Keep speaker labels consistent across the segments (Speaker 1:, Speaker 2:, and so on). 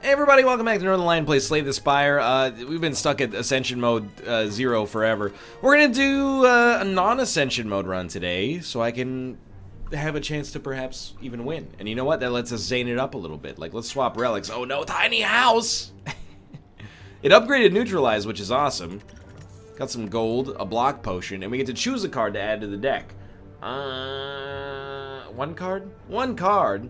Speaker 1: Hey everybody, welcome back to Northernlion plays Slay the Spire. We've been stuck at Ascension mode 0 forever. We're gonna do a non-Ascension mode run today, so I can have a chance to perhaps even win. And you know what? That lets us zane it up a little bit. Like, let's swap relics. Oh no, tiny house! It upgraded Neutralize, which is awesome. Got some gold, a block potion, and we get to choose a card to add to the deck. One card? One card.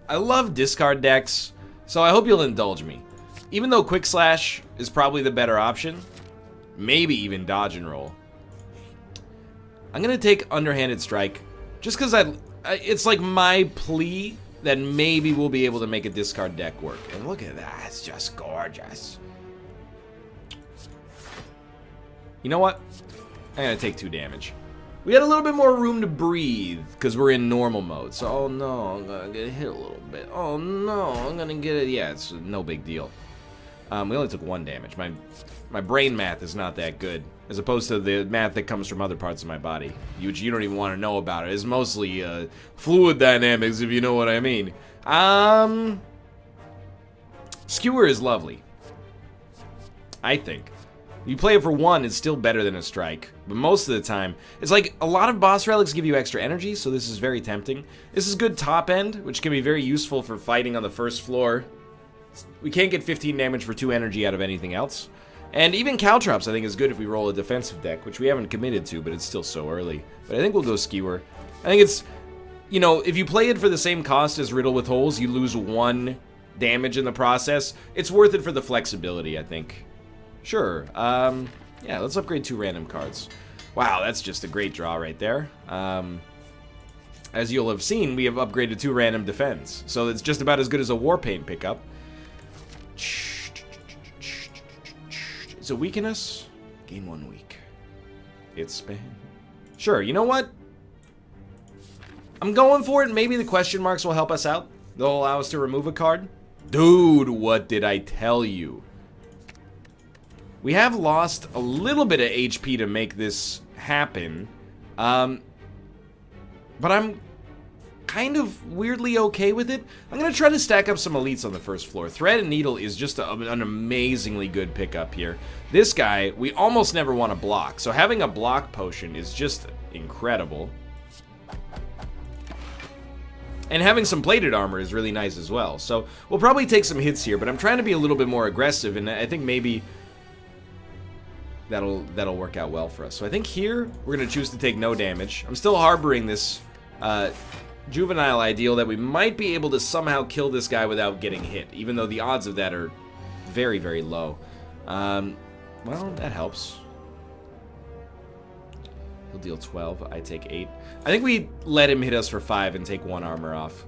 Speaker 1: I love discard decks, so I hope you'll indulge me. Even though Quick Slash is probably the better option, maybe even Dodge and Roll, I'm gonna take Underhanded Strike, just because it's like my plea that maybe we'll be able to make a discard deck work. And look at that, it's just gorgeous. You know what? I'm gonna take 2 damage. We had a little bit more room to breathe because we're in normal mode. So, oh no, I'm gonna get hit a little bit. Oh no, I'm gonna get it. Yeah, it's no big deal. We only took 1 damage. My brain math is not that good, as opposed to the math that comes from other parts of my body, which you don't even want to know about. It's mostly fluid dynamics, if you know what I mean. Skewer is lovely, I think. You play it for 1, it's still better than a strike. But most of the time, it's like a lot of boss relics give you extra energy, so this is very tempting. This is good top end, which can be very useful for fighting on the first floor. We can't get 15 damage for 2 energy out of anything else. And even Caltrops I think is good if we roll a defensive deck, which we haven't committed to, but it's still so early. But I think we'll go Skewer. I think it's, you know, if you play it for the same cost as Riddle with Holes, you lose 1 damage in the process. It's worth it for the flexibility, I think. Sure, yeah, let's upgrade 2 random cards. Wow, that's just a great draw right there. As you'll have seen, we have upgraded 2 random defense, so it's just about as good as a Warpaint pickup. Does it weaken us? Gain 1 week. It's spam. Sure, you know what? I'm going for it. Maybe the question marks will help us out. They'll allow us to remove a card. Dude, what did I tell you? We have lost a little bit of HP to make this happen, but I'm kind of weirdly okay with it. I'm going to try to stack up some elites on the first floor. Thread and Needle is just an amazingly good pickup here. This guy, we almost never want to block, so having a block potion is just incredible. And having some plated armor is really nice as well. So we'll probably take some hits here, but I'm trying to be a little bit more aggressive, and I think maybe that'll work out well for us. So I think here we're gonna choose to take no damage. I'm still harboring this juvenile ideal that we might be able to somehow kill this guy without getting hit, even though the odds of that are very, very low. Well, that helps. He'll deal 12. I take 8. I think we let him hit us for 5 and take 1 armor off.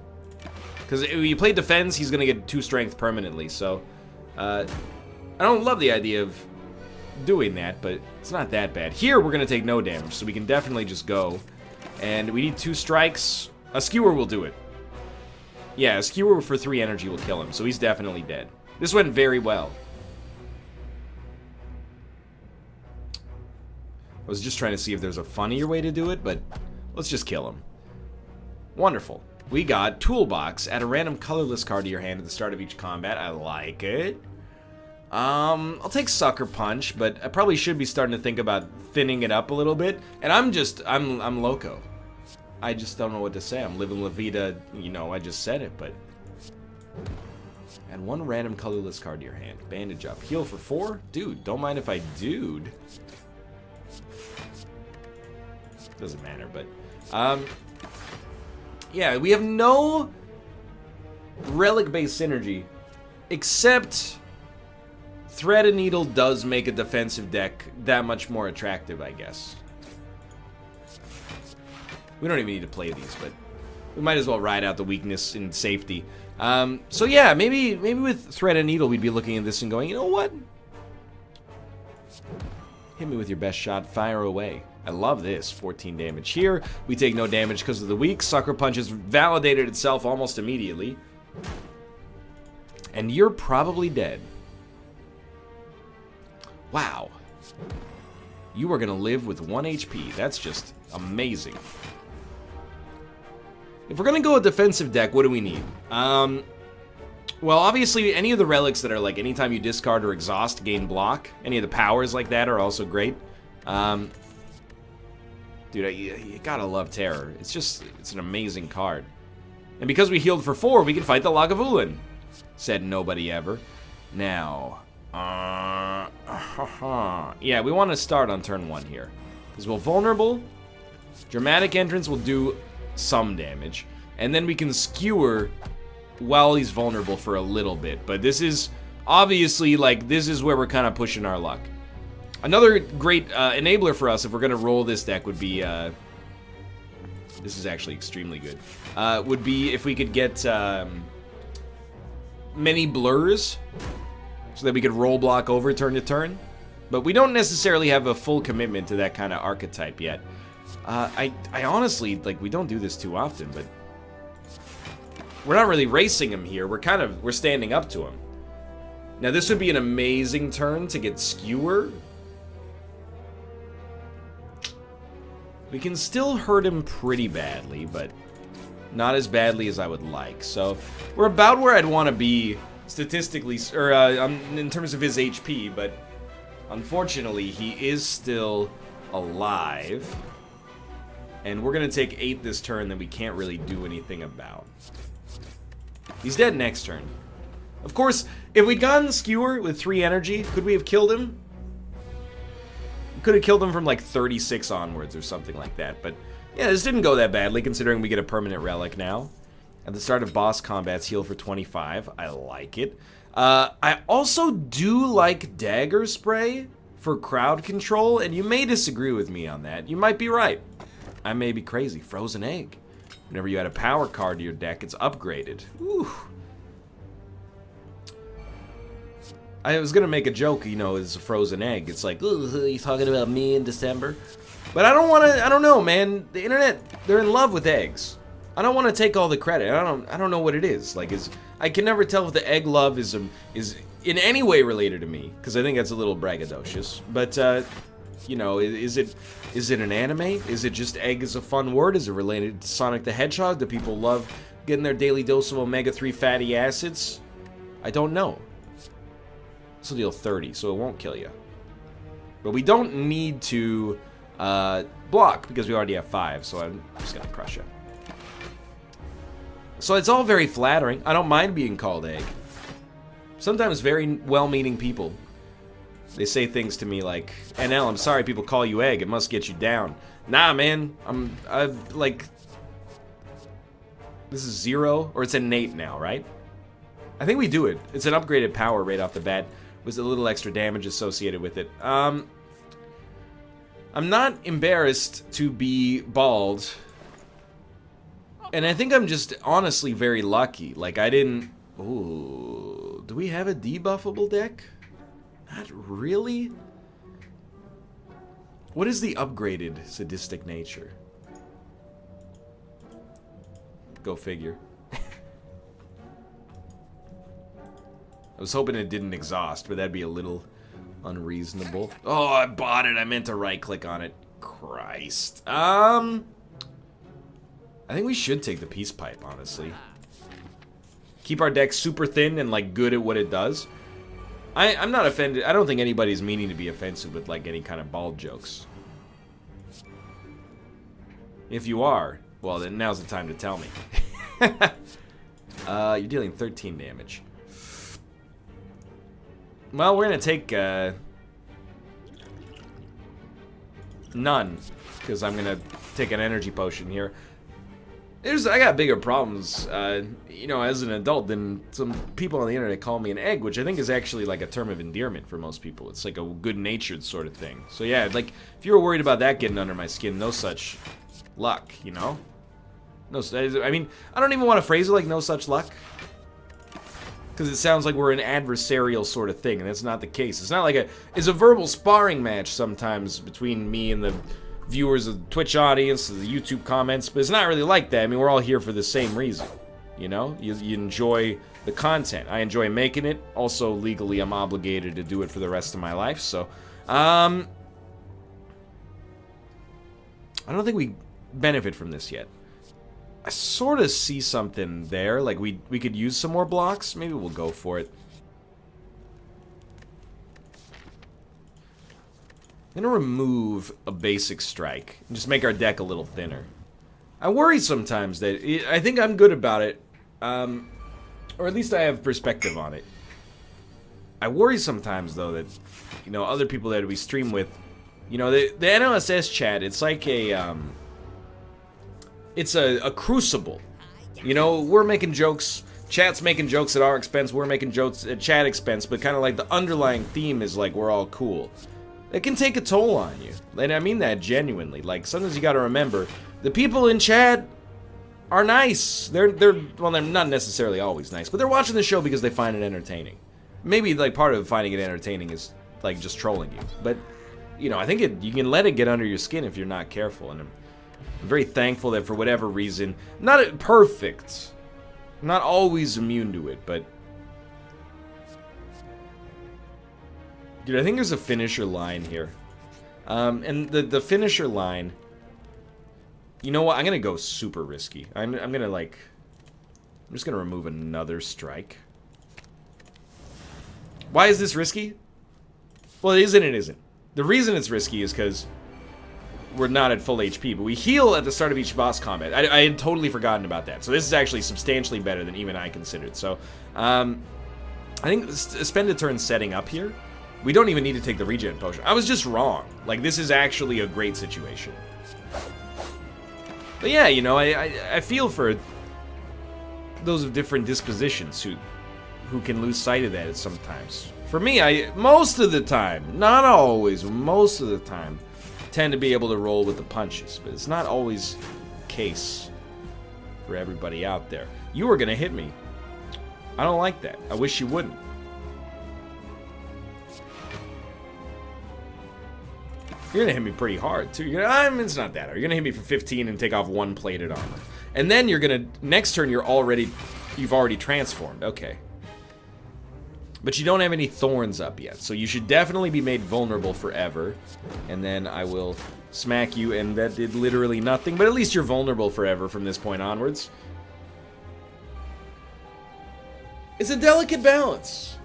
Speaker 1: Because if you play defense, he's gonna get 2 strength permanently. So I don't love the idea of doing that, but it's not that bad. Here we're gonna take no damage, so we can definitely just go. And we need 2 strikes. A Skewer will do it. Yeah, a Skewer for 3 energy will kill him, so he's definitely dead. This went very well. I was just trying to see if there's a funnier way to do it, but let's just kill him. Wonderful. We got Toolbox. Add a random colorless card to your hand at the start of each combat. I like it. I'll take Sucker Punch, but I probably should be starting to think about thinning it up a little bit. And I'm loco. I just don't know what to say. I'm living La Vida, you know, I just said it, but... Add 1 random colorless card to your hand. Bandage up. Heal for 4? Dude, don't mind if I dude. Doesn't matter, but... yeah, we have no relic-based synergy, except... Thread and Needle does make a defensive deck that much more attractive, I guess. We don't even need to play these, but we might as well ride out the weakness in safety. So yeah, maybe with Thread and Needle we'd be looking at this and going, you know what? Hit me with your best shot, fire away. I love this. 14 damage here. We take no damage because of the weak. Sucker Punch has validated itself almost immediately. And you're probably dead. Wow. You are going to live with 1 HP. That's just amazing. If we're gonna go a defensive deck, what do we need? Well, obviously, any of the relics that are like anytime you discard or exhaust, gain block. Any of the powers like that are also great. Dude, you gotta love Terror. It's an amazing card. And because we healed for 4, we can fight the Lagavulin. Said nobody ever. Now, yeah, we want to start on turn 1 here. Because we'll vulnerable. Dramatic Entrance will do some damage. And then we can skewer while he's vulnerable for a little bit. But this is obviously, like, this is where we're kind of pushing our luck. Another great enabler for us if we're going to roll this deck would be, this is actually extremely good, would be if we could get many blurs so that we could roll block over turn to turn. But we don't necessarily have a full commitment to that kind of archetype yet. I honestly, like, we don't do this too often, but we're not really racing him here. We're standing up to him. Now, this would be an amazing turn to get Skewer. We can still hurt him pretty badly, but not as badly as I would like. So, we're about where I'd want to be statistically, or in terms of his HP, but unfortunately, he is still alive. And we're going to take 8 this turn that we can't really do anything about. He's dead next turn. Of course, if we'd gotten Skewer with 3 energy, could we have killed him? We could have killed him from like 36 onwards or something like that. But yeah, this didn't go that badly considering we get a permanent relic now. At the start of boss combats, heal for 25. I like it. I also do like Dagger Spray for crowd control, and you may disagree with me on that. You might be right. I may be crazy. Frozen Egg. Whenever you add a power card to your deck, it's upgraded. Ooh. I was gonna make a joke, you know, it's a frozen egg. It's like, ooh, you talking about me in December? But I don't wanna, I don't know, man. The internet, they're in love with eggs. I don't wanna take all the credit. I don't know what it is. Like, I can never tell if the egg love is in any way related to me, because I think that's a little braggadocious. But, you know, is it an anime? Is it just egg is a fun word? Is it related to Sonic the Hedgehog? Do people love getting their daily dose of omega-3 fatty acids? I don't know. This will deal 30, so it won't kill you. But we don't need to block, because we already have 5, so I'm just going to crush you. So it's all very flattering. I don't mind being called egg. Sometimes very well-meaning people, they say things to me like, NL, I'm sorry people call you egg, it must get you down. Nah, man, I'm like, this is 0, or it's innate now, right? I think we do it. It's an upgraded power right off the bat. Was a little extra damage associated with it. I'm not embarrassed to be bald. And I think I'm just honestly very lucky. Like, I didn't... Ooh, do we have a debuffable deck? Not really. What is the upgraded sadistic nature? Go figure. I was hoping it didn't exhaust, but that'd be a little unreasonable. Oh, I bought it. I meant to right-click on it. Christ. I think we should take the Peace Pipe, honestly. Keep our deck super thin and, like, good at what it does. I'm not offended. I don't think anybody's meaning to be offensive with, like, any kind of bald jokes. If you are, well, then now's the time to tell me. You're dealing 13 damage. Well, we're gonna take none, because I'm gonna take an energy potion here. I got bigger problems, you know, as an adult than some people on the internet call me an egg, which I think is actually like a term of endearment for most people. It's like a good-natured sort of thing. So yeah, like if you were worried about that getting under my skin, no such luck, you know. No, I mean, I don't even want to phrase it like no such luck. Because it sounds like we're an adversarial sort of thing, and that's not the case. It's not like it's a verbal sparring match sometimes between me and the viewers of the Twitch audience, the YouTube comments, but it's not really like that. I mean, we're all here for the same reason, you know? You enjoy the content. I enjoy making it. Also, legally, I'm obligated to do it for the rest of my life, so... I don't think we benefit from this yet. I sort of see something there. Like, we could use some more blocks. Maybe we'll go for it. I'm gonna remove a basic strike and just make our deck a little thinner. I worry sometimes that I think I'm good about it, or at least I have perspective on it. I worry sometimes though that, you know, other people that we stream with, you know, the NLSS chat, it's like it's a crucible. You know, we're making jokes, chat's making jokes at our expense, we're making jokes at chat expense, but kind of like the underlying theme is like we're all cool. It can take a toll on you, and I mean that genuinely. Like, sometimes you gotta remember, the people in chat are nice. They're not necessarily always nice, but they're watching the show because they find it entertaining. Maybe, like, part of finding it entertaining is, like, just trolling you. But, you know, I think you can let it get under your skin if you're not careful, and I'm very thankful that for whatever reason, not perfect, not always immune to it, but... Dude, I think there's a finisher line here. And the finisher line... You know what? I'm gonna go super risky. I'm gonna, like... I'm just gonna remove another strike. Why is this risky? Well, it isn't, it isn't. The reason it's risky is because we're not at full HP, but we heal at the start of each boss combat. I had totally forgotten about that. So this is actually substantially better than even I considered. So, I think spend a turn setting up here. We don't even need to take the regen potion. I was just wrong. Like, this is actually a great situation. But yeah, you know, I feel for those of different dispositions who can lose sight of that sometimes. For me, most of the time, not always, most of the time, tend to be able to roll with the punches, but it's not always the case for everybody out there. You were gonna hit me. I don't like that. I wish you wouldn't. You're gonna hit me pretty hard too. It's not that hard. You're gonna hit me for 15 and take off 1 plated armor, and then you're gonna next turn you've already transformed. Okay. But you don't have any thorns up yet, so you should definitely be made vulnerable forever. And then I will smack you, and that did literally nothing, but at least you're vulnerable forever from this point onwards. It's a delicate balance.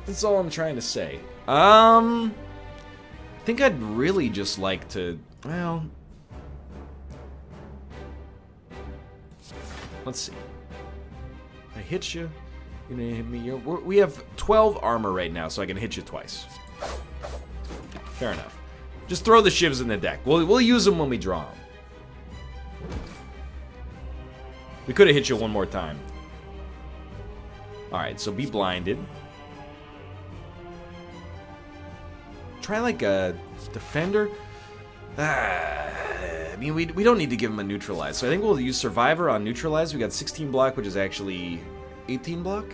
Speaker 1: That's all I'm trying to say. I think I'd really just like to, well... Let's see. I hit you. You're gonna hit me. We have 12 armor right now, so I can hit you twice. Fair enough. Just throw the shivs in the deck. We'll use them when we draw them. We could have hit you one more time. Alright, so be blinded. Try like a defender. I mean, we don't need to give him a neutralize, so I think we'll use survivor on neutralize. We got 16 block, which is actually 18 block.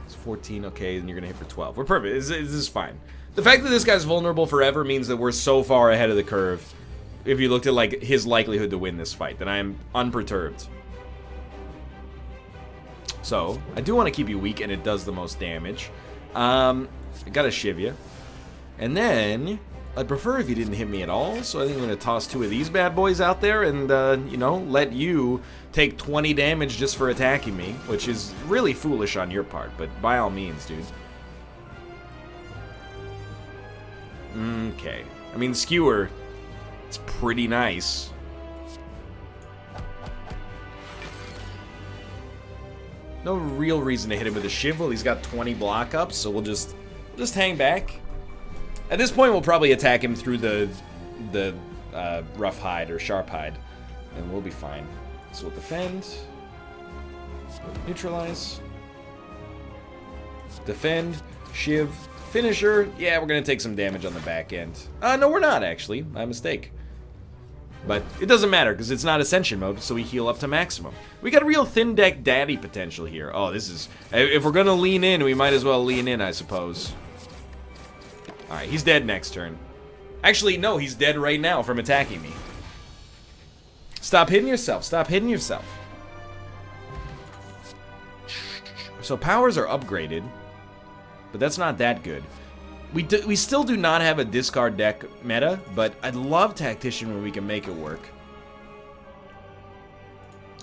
Speaker 1: It's 14. Okay, and you're gonna hit for 12. We're perfect. This is fine. The fact that this guy's vulnerable forever means that we're so far ahead of the curve. If you looked at like his likelihood to win this fight, then I am unperturbed. So I do want to keep you weak, and it does the most damage. I gotta shiv you. And then, I'd prefer if you didn't hit me at all, so I think I'm gonna toss 2 of these bad boys out there and, you know, let you take 20 damage just for attacking me, which is really foolish on your part, but by all means, dude. Okay. I mean, skewer, it's pretty nice. No real reason to hit him with a shiv while he's got 20 block up, so we'll just hang back. At this point, we'll probably attack him through the rough hide or sharp hide, and we'll be fine. So we'll defend, neutralize, defend, shiv, finisher. Yeah, we're gonna take some damage on the back end. No, we're not actually. My mistake. But it doesn't matter because it's not Ascension mode, so we heal up to maximum. We got a real thin deck daddy potential here. Oh, this is... If we're gonna lean in, we might as well lean in, I suppose. Alright, he's dead next turn. Actually, no, he's dead right now from attacking me. Stop hitting yourself. Stop hitting yourself. So powers are upgraded, but that's not that good. We still do not have a discard deck meta, but I'd love Tactician when we can make it work.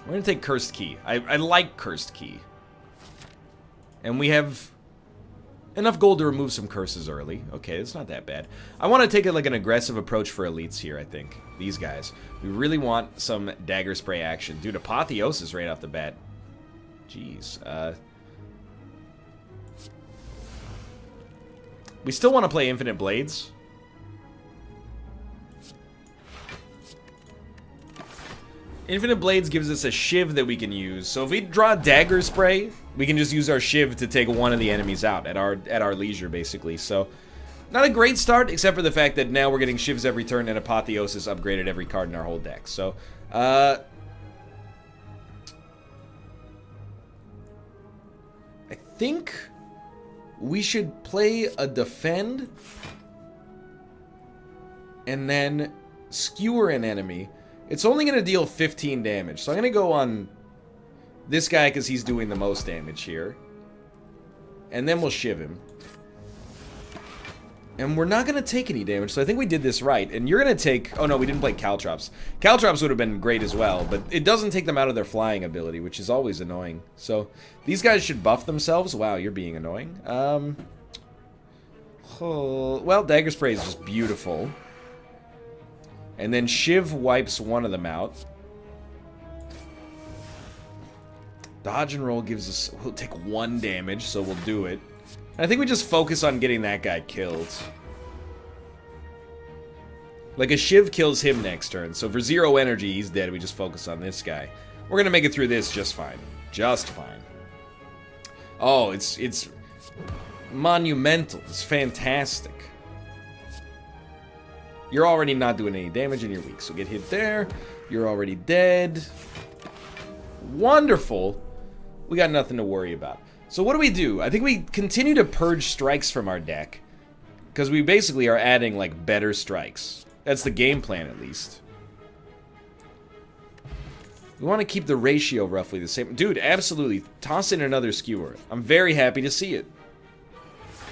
Speaker 1: We're going to take Cursed Key. I like Cursed Key. And we have enough gold to remove some curses early. Okay, it's not that bad. I want to take like an aggressive approach for elites here, I think. These guys. We really want some dagger spray action. Dude, Apotheosis right off the bat. Jeez. We still want to play Infinite Blades. Infinite Blades gives us a shiv that we can use. So if we draw Dagger Spray, we can just use our shiv to take one of the enemies out at our leisure, basically. So, not a great start, except for the fact that now we're getting shivs every turn and Apotheosis upgraded every card in our whole deck. So, I think we should play a defend and then skewer an enemy. It's only going to deal 15 damage, so I'm going to go on this guy because he's doing the most damage here. And then we'll shiv him. And we're not going to take any damage, so I think we did this right. And you're going to take... Oh, no, we didn't play Caltrops. Caltrops would have been great as well, but it doesn't take them out of their flying ability, which is always annoying. So, these guys should buff themselves. Wow, you're being annoying. Well, Dagger Spray is just beautiful. And then Shiv wipes one of them out. Dodge and roll gives us... We'll take 1 damage, so we'll do it. And I think we just focus on getting that guy killed. Like, a Shiv kills him next turn. So for 0 energy, he's dead. We just focus on this guy. We're going to make it through this just fine. Just fine. Oh, it's monumental. It's fantastic. You're already not doing any damage and you're weak. So get hit there. You're already dead. Wonderful. We got nothing to worry about. So what do? I think we continue to purge strikes from our deck. Because we basically are adding, like, better strikes. That's the game plan, at least. We want to keep the ratio roughly the same. Dude, absolutely. Toss in another skewer. I'm very happy to see it.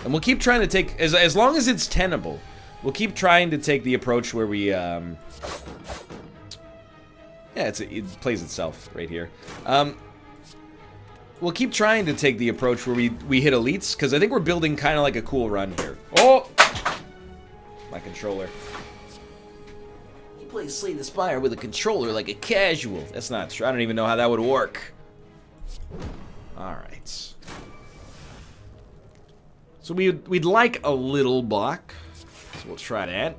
Speaker 1: And we'll keep trying to take... As long as it's tenable... We'll keep trying to take the approach where we, yeah, it plays itself right here. We'll keep trying to take the approach where we hit elites, because I think we're building kind of like a cool run here. Oh! My controller. You play Slay the Spire with a controller like a casual. That's not true. I don't even know how that would work. Alright. So we'd like a little block. So we'll try that.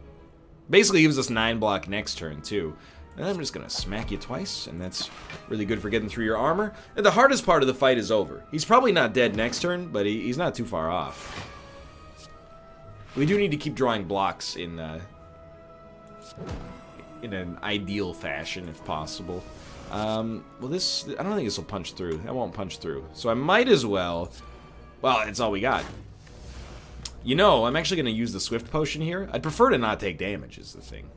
Speaker 1: Basically gives us 9 block next turn, too. And I'm just going to smack you twice, and that's really good for getting through your armor. And the hardest part of the fight is over. He's probably not dead next turn, but he's not too far off. We do need to keep drawing blocks in an ideal fashion, if possible. Well, this... I don't think this will punch through. That won't punch through. So I might as well... Well, that's all we got. You know, I'm actually going to use the Swift Potion here. I'd prefer to not take damage, is the thing.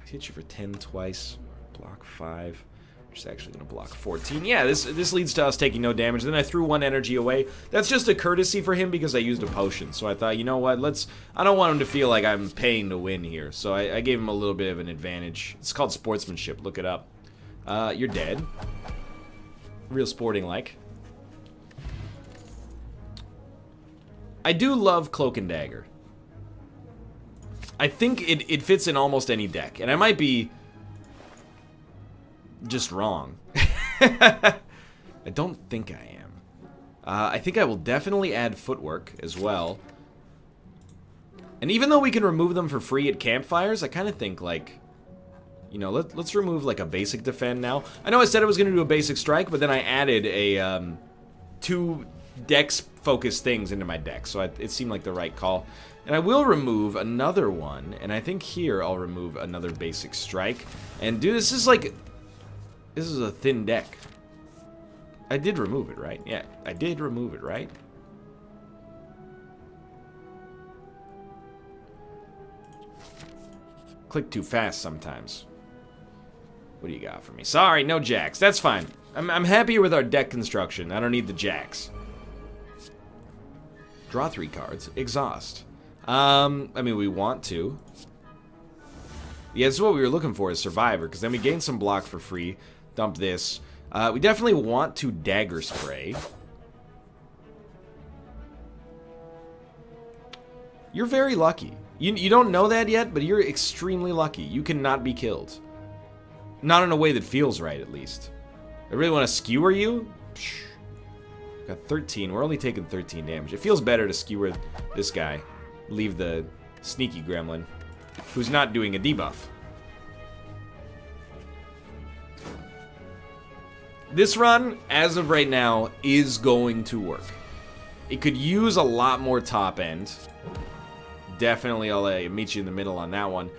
Speaker 1: Hit you for 10 twice. Block 5. Which is actually going to block 14. Yeah, this leads to us taking no damage. Then I threw 1 energy away. That's just a courtesy for him because I used a potion. So I thought, you know what, I don't want him to feel like I'm paying to win here. So I gave him a little bit of an advantage. It's called sportsmanship. Look it up. You're dead. Real sporting-like. I do love Cloak and Dagger. I think it fits in almost any deck. And I might be just wrong. I don't think I am. I think I will definitely add Footwork as well. And even though we can remove them for free at campfires, I kind of think, like... You know, let's remove, like, a basic defend now. I know I said I was going to do a basic strike, but then I added a 2... dex-focused things into my deck, so it seemed like the right call. And I will remove another one, and I think here I'll remove another basic strike. And dude, this is like... This is a thin deck. I did remove it, right? Yeah, I did remove it, right? Click too fast sometimes. What do you got for me? Sorry, no jacks. That's fine. I'm happier with our deck construction. I don't need the jacks. Draw 3 cards. Exhaust. I mean, we want to. Yeah, this is what we were looking for, is Survivor, because then we gain some block for free. Dump this. We definitely want to Dagger Spray. You're very lucky. You don't know that yet, but you're extremely lucky. You cannot be killed. Not in a way that feels right, at least. I really want to skewer you? Psh. Got 13. We're only taking 13 damage. It feels better to skewer this guy. Leave the sneaky gremlin, who's not doing a debuff. This run, as of right now, is going to work. It could use a lot more top end. Definitely, I'll meet you in the middle on that one.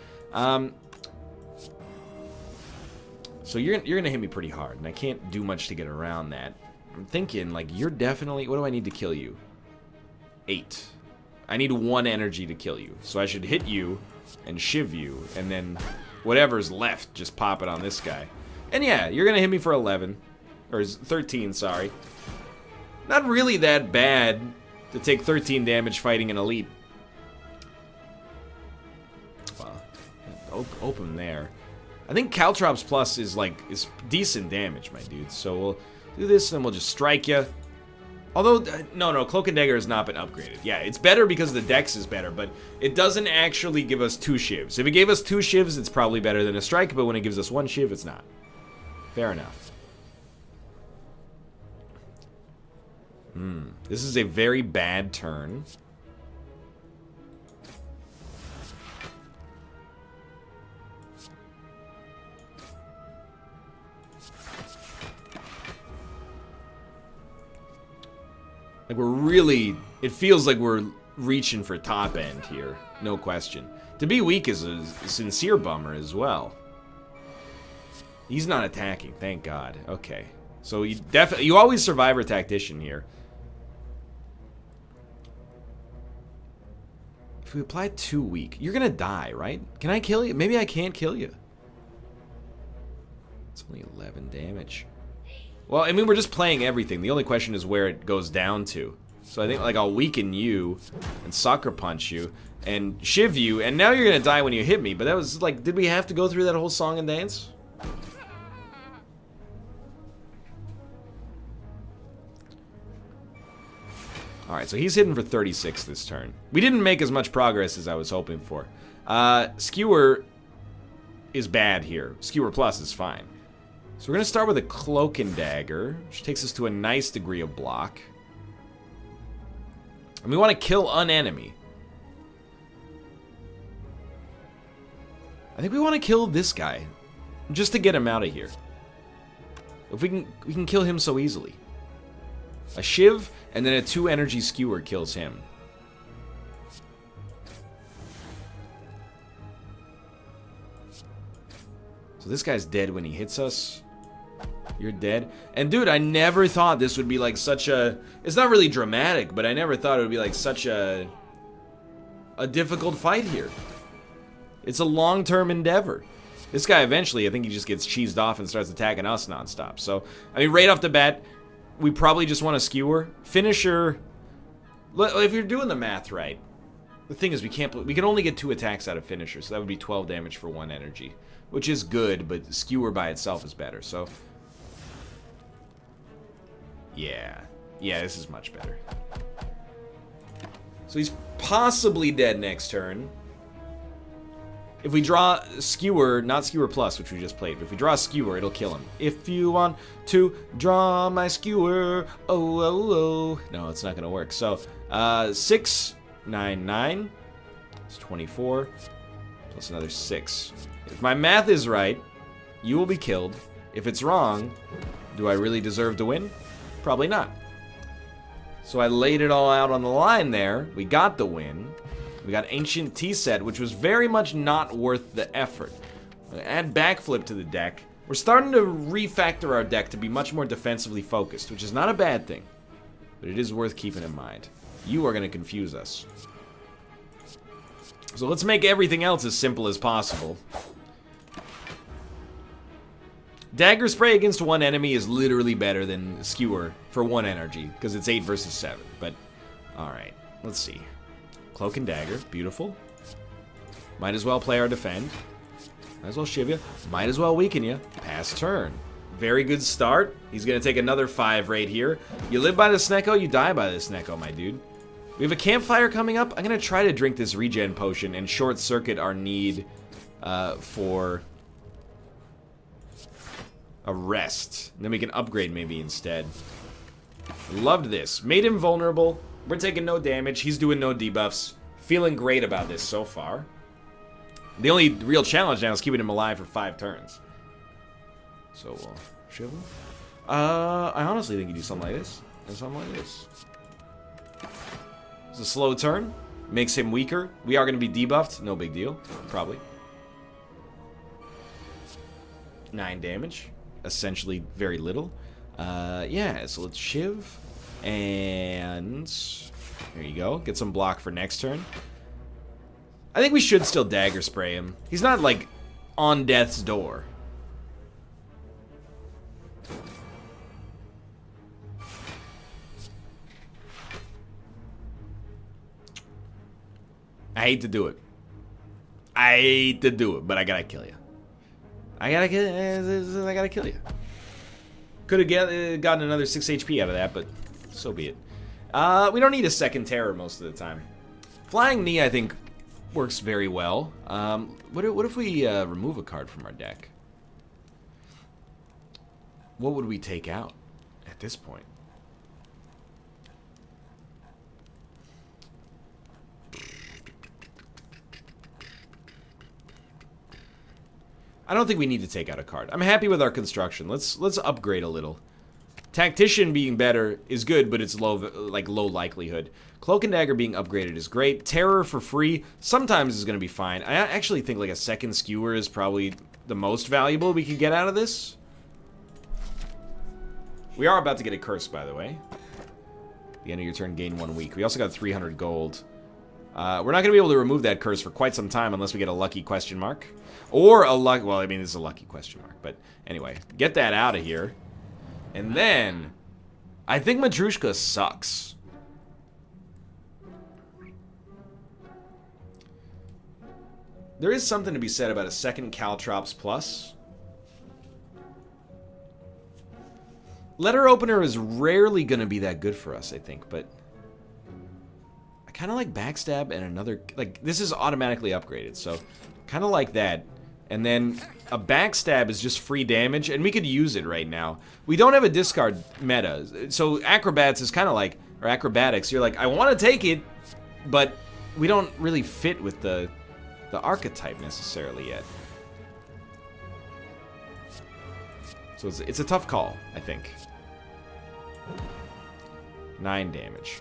Speaker 1: So you're gonna hit me pretty hard, and I can't do much to get around that. I'm thinking, like, you're definitely... What do I need to kill you? 8. I need 1 energy to kill you. So I should hit you and shiv you, and then whatever's left, just pop it on this guy. And yeah, you're gonna hit me for 11. Or 13, sorry. Not really that bad to take 13 damage fighting an elite. Well, open there. I think Caltrops Plus is decent damage, my dude. So we'll do this, and we'll just strike you. Although, no, Cloak and Dagger has not been upgraded. Yeah, it's better because the dex is better, but it doesn't actually give us 2 shivs. If it gave us 2 shivs, it's probably better than a strike, but when it gives us 1 shiv, it's not. Fair enough. This is a very bad turn. Like, we're really... It feels like we're reaching for top end here. No question. To be weak is a sincere bummer as well. He's not attacking, thank God. Okay. So you always Survivor Tactician here. If we apply 2 weak, you're gonna die, right? Can I kill you? Maybe I can't kill you. It's only 11 damage. Well, I mean, we're just playing everything. The only question is where it goes down to. So I think, like, I'll weaken you and sucker punch you and shiv you, and now you're gonna die when you hit me. But that was like, did we have to go through that whole song and dance? Alright, so he's hitting for 36 this turn. We didn't make as much progress as I was hoping for. Skewer is bad here. Skewer Plus is fine. So we're going to start with a Cloak and Dagger, which takes us to a nice degree of block. And we want to kill an enemy. I think we want to kill this guy, just to get him out of here. If we can kill him so easily. A shiv, and then a 2 energy skewer kills him. So this guy's dead when he hits us. You're dead. And dude, I never thought this would be like such a... It's not really dramatic, but I never thought it would be like such a difficult fight here. It's a long-term endeavor. This guy eventually, I think he just gets cheesed off and starts attacking us nonstop. So, I mean, right off the bat, we probably just want to skewer. Finisher, if you're doing the math right, the thing is we can only get 2 attacks out of finisher, so that would be 12 damage for 1 energy, which is good, but skewer by itself is better. So yeah, this is much better. So he's possibly dead next turn. If we draw Skewer, not Skewer Plus, which we just played, but if we draw Skewer, it'll kill him. If you want to draw my Skewer, oh. No, it's not going to work. So, 6, 9, 9. It's 24. Plus another 6. If my math is right, you will be killed. If it's wrong, do I really deserve to win? Probably not. So I laid it all out on the line there. We got the win. We got Ancient Tea Set, which was very much not worth the effort. Add Backflip to the deck. We're starting to refactor our deck to be much more defensively focused, which is not a bad thing. But it is worth keeping in mind. You are going to confuse us. So let's make everything else as simple as possible. Dagger Spray against 1 enemy is literally better than Skewer for 1 energy, because it's 8 versus 7. But, alright, let's see. Cloak and Dagger. Beautiful. Might as well play our defend. Might as well shiv you. Might as well weaken you. Pass turn. Very good start. He's going to take another 5 right here. You live by the Snecko, you die by the Snecko, my dude. We have a campfire coming up. I'm going to try to drink this regen potion and short circuit our need for a rest. And then we can upgrade maybe instead. Loved this. Made him vulnerable. We're taking no damage. He's doing no debuffs. Feeling great about this so far. The only real challenge now is keeping him alive for 5 turns. So we'll shiv him. I honestly think you do something like this and something like this. It's a slow turn. Makes him weaker. We are going to be debuffed. No big deal. Probably. 9 damage. Essentially very little. Yeah, so let's shiv. And there you go. Get some block for next turn. I think we should still dagger spray him. He's not, like, on death's door. I hate to do it. I hate to do it, but I gotta kill you. I gotta kill you. Could have gotten another 6 HP out of that, but so be it. We don't need a second terror most of the time. Flying Knee, I think, works very well. What if we remove a card from our deck? What would we take out at this point? I don't think we need to take out a card. I'm happy with our construction. Let's upgrade a little. Tactician being better is good, but it's low likelihood. Cloak and Dagger being upgraded is great. Terror for free sometimes is going to be fine. I actually think like a second Skewer is probably the most valuable we could get out of this. We are about to get a curse, by the way. At the end of your turn, gain 1 week. We also got 300 gold. We're not going to be able to remove that curse for quite some time unless we get a lucky question mark. Or a luck. Well, I mean, it's a lucky question mark. But anyway, get that out of here. And then, I think Madrushka sucks. There is something to be said about a second Caltrops plus. Letter Opener is rarely going to be that good for us, I think, but I kind of like Backstab and another, like, this is automatically upgraded, so kind of like that. And then a Backstab is just free damage, and we could use it right now. We don't have a discard meta, so Acrobats is kind of like, or Acrobatics, you're like, I want to take it, but we don't really fit with the archetype necessarily yet. So it's a tough call, I think. 9 damage.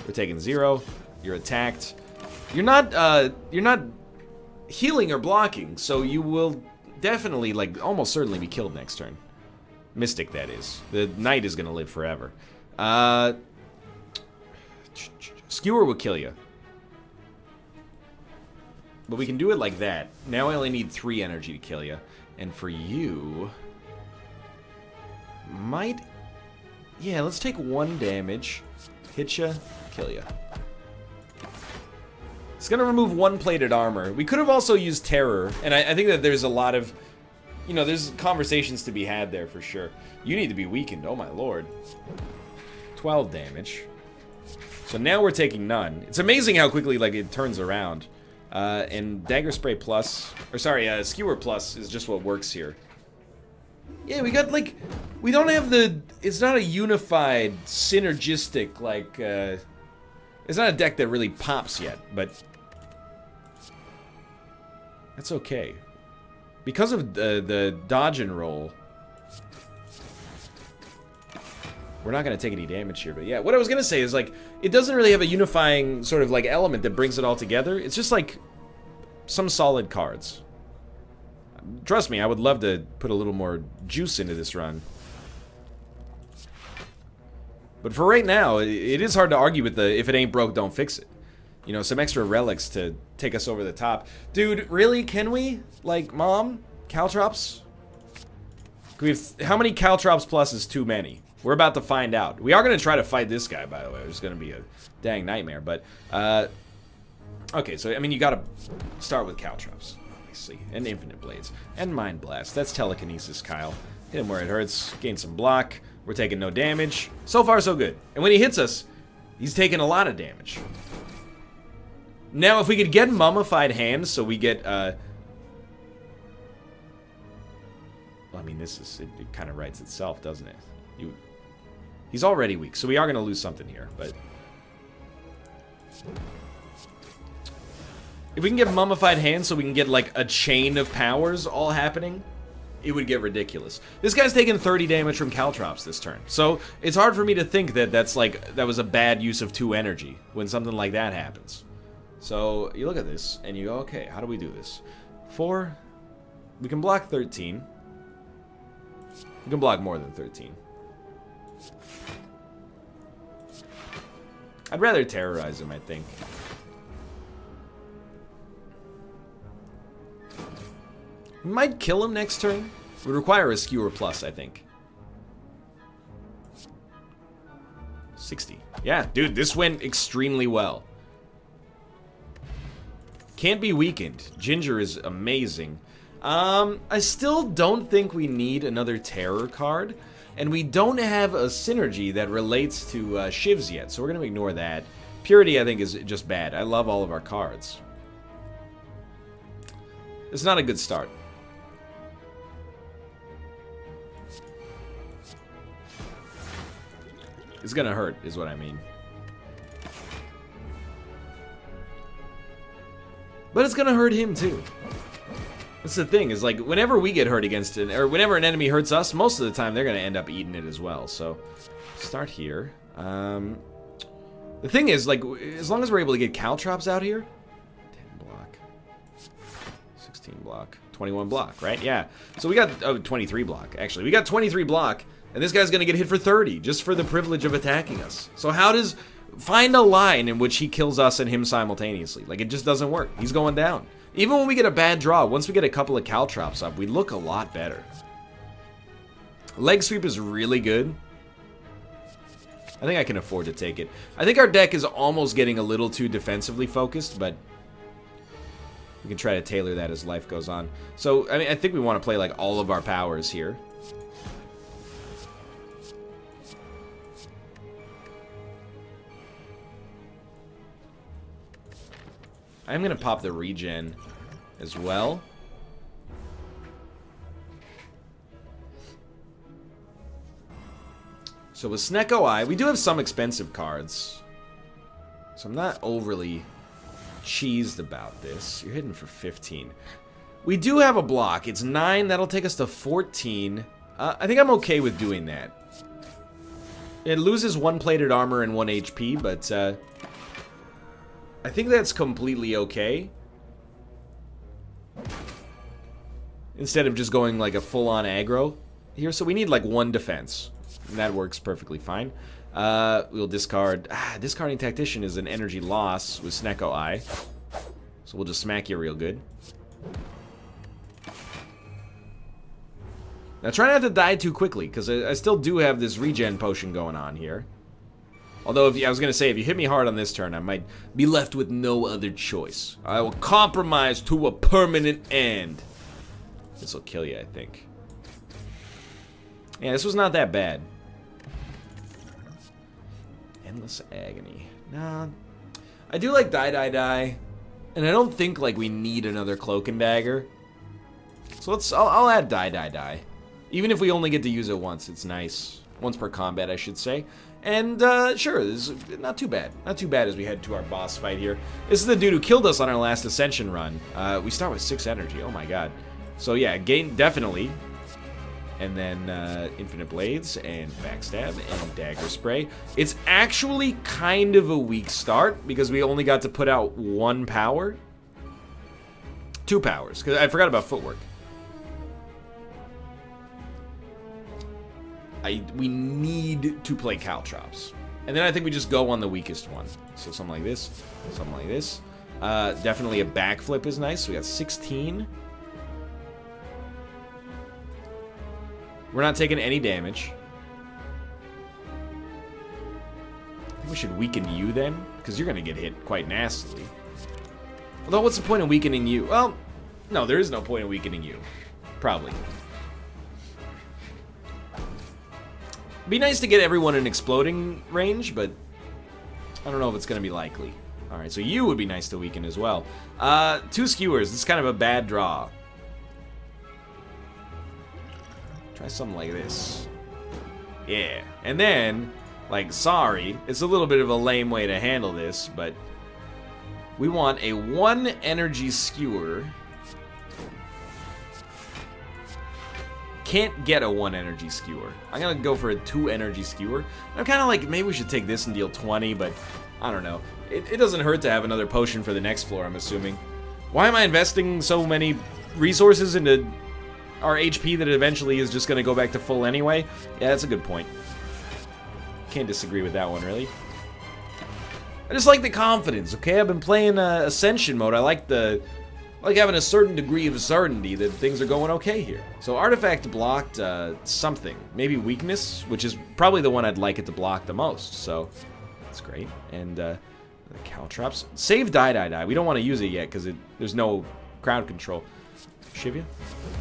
Speaker 1: We're taking 0. You're attacked. You're not healing or blocking, so you will definitely, like, almost certainly be killed next turn. Mystic, that is. The knight is gonna live forever. Skewer will kill you. But we can do it like that. Now I only need 3 energy to kill you. And for you... might... yeah, let's take 1 damage. Hit ya, kill ya. It's gonna remove 1 plated armor. We could have also used Terror, and I think that there's a lot of... you know, there's conversations to be had there for sure. You need to be weakened, oh my lord. 12 damage. So now we're taking none. It's amazing how quickly, like, it turns around. And Dagger Spray Plus... or sorry, Skewer Plus is just what works here. Yeah, we got, like... we don't have the... it's not a unified, synergistic, like, it's not a deck that really pops yet, but... that's okay. Because of the dodge and roll... we're not going to take any damage here, but yeah. What I was going to say is, like, it doesn't really have a unifying sort of, like, element that brings it all together. It's just, like, some solid cards. Trust me, I would love to put a little more juice into this run. But for right now, it is hard to argue with the if it ain't broke, don't fix it. You know, some extra relics to take us over the top. Dude, really? Can we? Like, Mom? Caltrops? Can we have, how many Caltrops plus is too many? We're about to find out. We are going to try to fight this guy, by the way. It's going to be a dang nightmare. But Okay, so, I mean, you gotta start with caltrops, obviously, and infinite blades, and mind blast. That's telekinesis, Kyle. Hit him where it hurts, gain some block. We're taking no damage. So far, so good. And when he hits us, he's taking a lot of damage. Now, if we could get mummified hands, so we get, well, I mean, this is, it kind of writes itself, doesn't it? He's already weak, so we are going to lose something here, but... If we can get mummified hands so we can get, like, a chain of powers all happening, it would get ridiculous. This guy's taking 30 damage from caltrops this turn, so it's hard for me to think that that was a bad use of 2 energy when something like that happens. So, you look at this, and you go, okay, how do we do this? 4, we can block 13. We can block more than 13. I'd rather terrorize him, I think. We might kill him next turn. It would require a skewer plus, I think. 60. Yeah, dude, this went extremely well. Can't be weakened. Ginger is amazing. I still don't think we need another terror card. And we don't have a synergy that relates to shivs yet, so we're going to ignore that. Purity, I think, is just bad. I love all of our cards. It's not a good start. It's going to hurt, is what I mean. But it's going to hurt him, too. That's the thing, is like, whenever we get hurt against it, or whenever an enemy hurts us, most of the time they're going to end up eating it as well. So, start here. The thing is, like, as long as we're able to get caltrops out here, 10 block, 16 block, 21 block, right? Yeah. So we got 23 block, actually. We got 23 block, and this guy's going to get hit for 30, just for the privilege of attacking us. So how does... Find a line in which he kills us and him simultaneously. Like, it just doesn't work. He's going down. Even when we get a bad draw, once we get a couple of caltrops up, we look a lot better. Leg sweep is really good. I think I can afford to take it. I think our deck is almost getting a little too defensively focused, but we can try to tailor that as life goes on. So, I mean, I think we want to play, like, all of our powers here. I'm going to pop the regen as well. So with Snecko Eye, we do have some expensive cards. So I'm not overly cheesed about this. You're hitting for 15. We do have a block. It's 9. That'll take us to 14. I think I'm okay with doing that. It loses 1 plated armor and 1 HP, but... I think that's completely okay. Instead of just going like a full-on aggro here. So we need like 1 defense. And that works perfectly fine. We'll discard... discarding Tactician is an energy loss with Snecko Eye. So we'll just smack you real good. Now try not to die too quickly, because I still do have this regen potion going on here. Although, I was going to say, if you hit me hard on this turn, I might be left with no other choice. I will compromise to a permanent end. This will kill you, I think. Yeah, this was not that bad. Endless Agony. Nah. I do like Die, Die, Die. And I don't think, like, we need another Cloak and Dagger. So I'll add Die, Die, Die. Even if we only get to use it once, it's nice. Once per combat, I should say. And, sure, this is not too bad. Not too bad as we head to our boss fight here. This is the dude who killed us on our last Ascension run. We start with 6 energy. Oh, my God. So, yeah, gain, definitely. And then, Infinite Blades, and Backstab, and Dagger Spray. It's actually kind of a weak start, because we only got to put out 1 power. 2 powers, because I forgot about Footwork. We need to play caltrops. And then I think we just go on the weakest one. So something like this, something like this. Definitely a backflip is nice. So we got 16. We're not taking any damage. I think we should weaken you then, because you're going to get hit quite nastily. Although, what's the point of weakening you? Well, no, there is no point in weakening you. Probably. Be nice to get everyone in exploding range, but I don't know if it's going to be likely. Alright, so you would be nice to weaken as well. 2 skewers. This is kind of a bad draw. Try something like this. Yeah. And then, like, sorry, it's a little bit of a lame way to handle this, but we want a 1 energy skewer. Can't get a 1 energy skewer. I'm gonna go for a 2 energy skewer. I'm kind of like, maybe we should take this and deal 20, but I don't know. It doesn't hurt to have another potion for the next floor, I'm assuming. Why am I investing so many resources into our HP that eventually is just gonna go back to full anyway? Yeah, that's a good point. Can't disagree with that one, really. I just like the confidence, okay? I've been playing Ascension mode. I like having a certain degree of certainty that things are going okay here. So Artifact blocked something. Maybe Weakness, which is probably the one I'd like it to block the most. So that's great. And the Caltrops. Save Die. We don't want to use it yet because there's no crowd control. Shivya?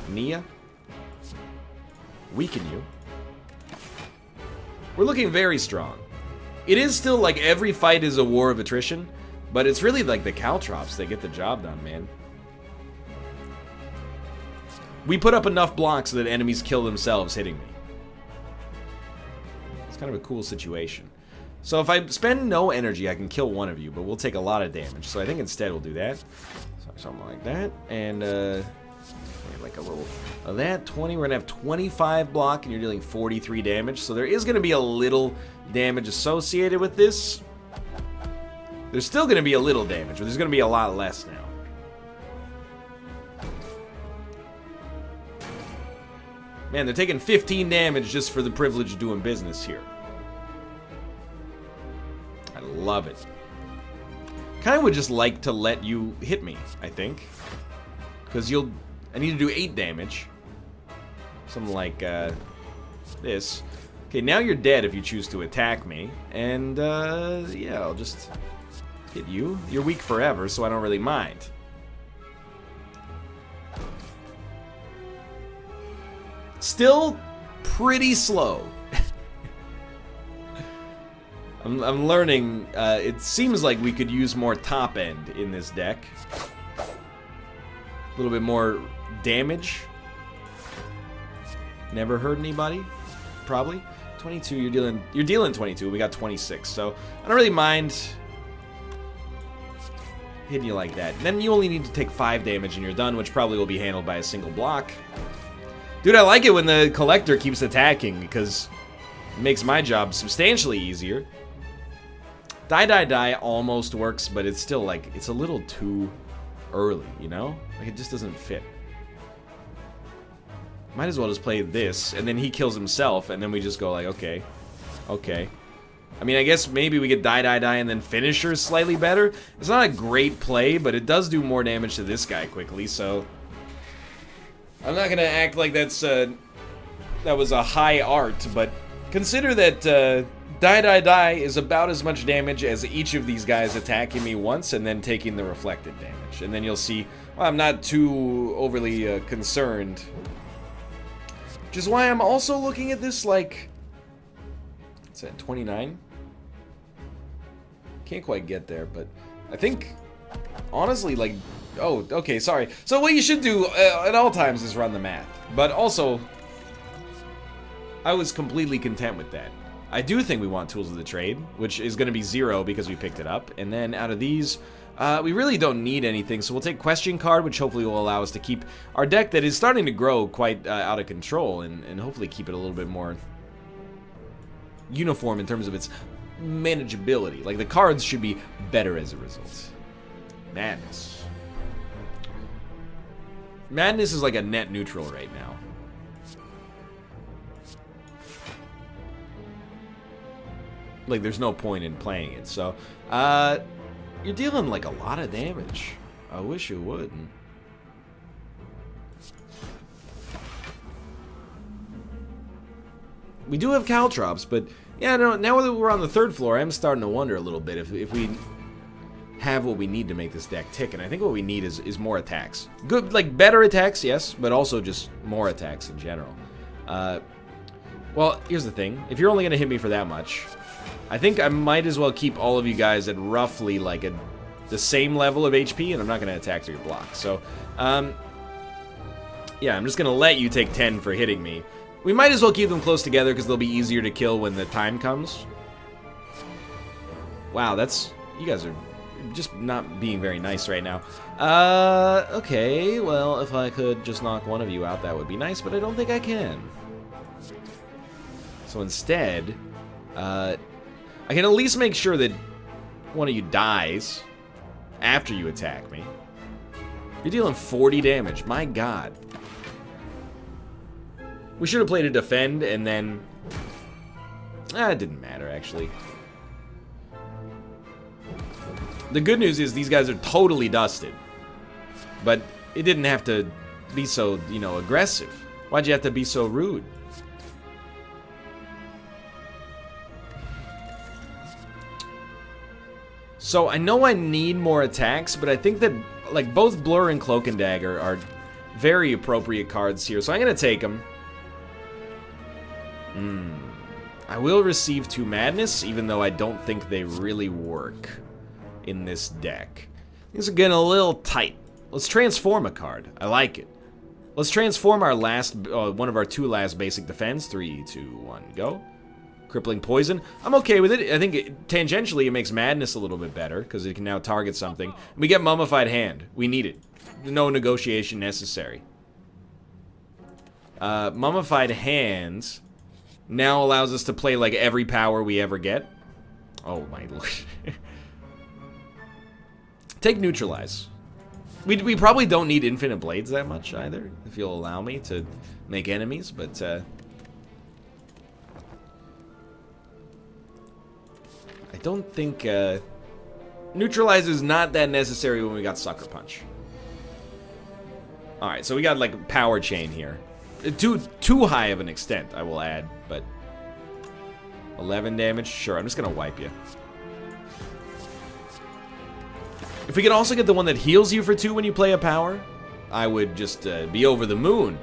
Speaker 1: Nia? Weaken you. We're looking very strong. It is still like every fight is a war of attrition, but it's really like the Caltrops that get the job done, man. We put up enough blocks so that enemies kill themselves hitting me. It's kind of a cool situation. So if I spend no energy, I can kill one of you, but we'll take a lot of damage. So I think instead we'll do that. So something like that. And like a little of that. 20. We're going to have 25 block, and you're dealing 43 damage. So there is going to be a little damage associated with this. There's still going to be a little damage, but there's going to be a lot less now. Man, they're taking 15 damage just for the privilege of doing business here. I love it. Kind of would just like to let you hit me, I think. Because I need to do 8 damage. Something like this. Okay, now you're dead if you choose to attack me. And, yeah, I'll just hit you. You're weak forever, so I don't really mind. Still pretty slow. I'm learning. It seems like we could use more top end in this deck. A little bit more damage. Never hurt anybody. Probably 22. You're dealing 22. We got 26. So I don't really mind hitting you like that. And then you only need to take 5 damage and you're done, which probably will be handled by a single block. Dude, I like it when the collector keeps attacking because it makes my job substantially easier. Die almost works, but it's still like, it's a little too early, you know? Like, it just doesn't fit. Might as well just play this, and then he kills himself, and then we just go like, okay. I mean, I guess maybe we get die, and then Finisher's slightly better. It's not a great play, but it does do more damage to this guy quickly, so I'm not gonna act like that was a high art, but consider that die is about as much damage as each of these guys attacking me once and then taking the reflected damage. And then you'll see, well, I'm not too overly concerned. Which is why I'm also looking at this like, what's that, 29? Can't quite get there, but I think, honestly, like, oh, okay, sorry. So what you should do at all times is run the math. But also, I was completely content with that. I do think we want Tools of the Trade, which is going to be 0 because we picked it up. And then out of these, we really don't need anything. So we'll take Question Card, which hopefully will allow us to keep our deck that is starting to grow quite out of control. And hopefully keep it a little bit more uniform in terms of its manageability. Like, the cards should be better as a result. Madness. Madness is like a net neutral right now. Like, there's no point in playing it. So, you're dealing like a lot of damage. I wish you wouldn't. We do have caltrops, but yeah, no, now that we're on the 3rd floor, I'm starting to wonder a little bit if we have what we need to make this deck tick, and I think what we need is more attacks. Good, like, better attacks, yes, but also just more attacks in general. Well, here's the thing. If you're only going to hit me for that much, I think I might as well keep all of you guys at roughly, like, the same level of HP, and I'm not going to attack through your block. So, yeah, I'm just going to let you take 10 for hitting me. We might as well keep them close together because they'll be easier to kill when the time comes. Wow, that's... You guys are just not being very nice right now. Okay, well, if I could just knock one of you out, that would be nice, but I don't think I can. So instead, I can at least make sure that one of you dies after you attack me. You're dealing 40 damage, my god. We should have played a defend and then... it didn't matter, actually. The good news is these guys are totally dusted. But it didn't have to be so, you know, aggressive. Why'd you have to be so rude? So I know I need more attacks, but I think that, like, both Blur and Cloak and Dagger are very appropriate cards here. So I'm going to take them. I will receive 2 Madness, even though I don't think they really work in this deck. These are getting a little tight. Let's transform a card. I like it. Let's transform our last, one of our 2 last basic defense. 3, 2, 1, go. Crippling Poison. I'm okay with it. I think tangentially it makes Madness a little bit better because it can now target something. We get Mummified Hand. We need it. No negotiation necessary. Mummified Hands now allows us to play like every power we ever get. Oh my lord. Take Neutralize. We probably don't need Infinite Blades that much either, if you'll allow me to make enemies, but I don't think Neutralize is not that necessary when we got Sucker Punch. Alright, so we got like Power Chain here. Too high of an extent, I will add, but 11 damage? Sure, I'm just gonna wipe you. If we could also get the one that heals you for 2 when you play a power, I would just be over the moon.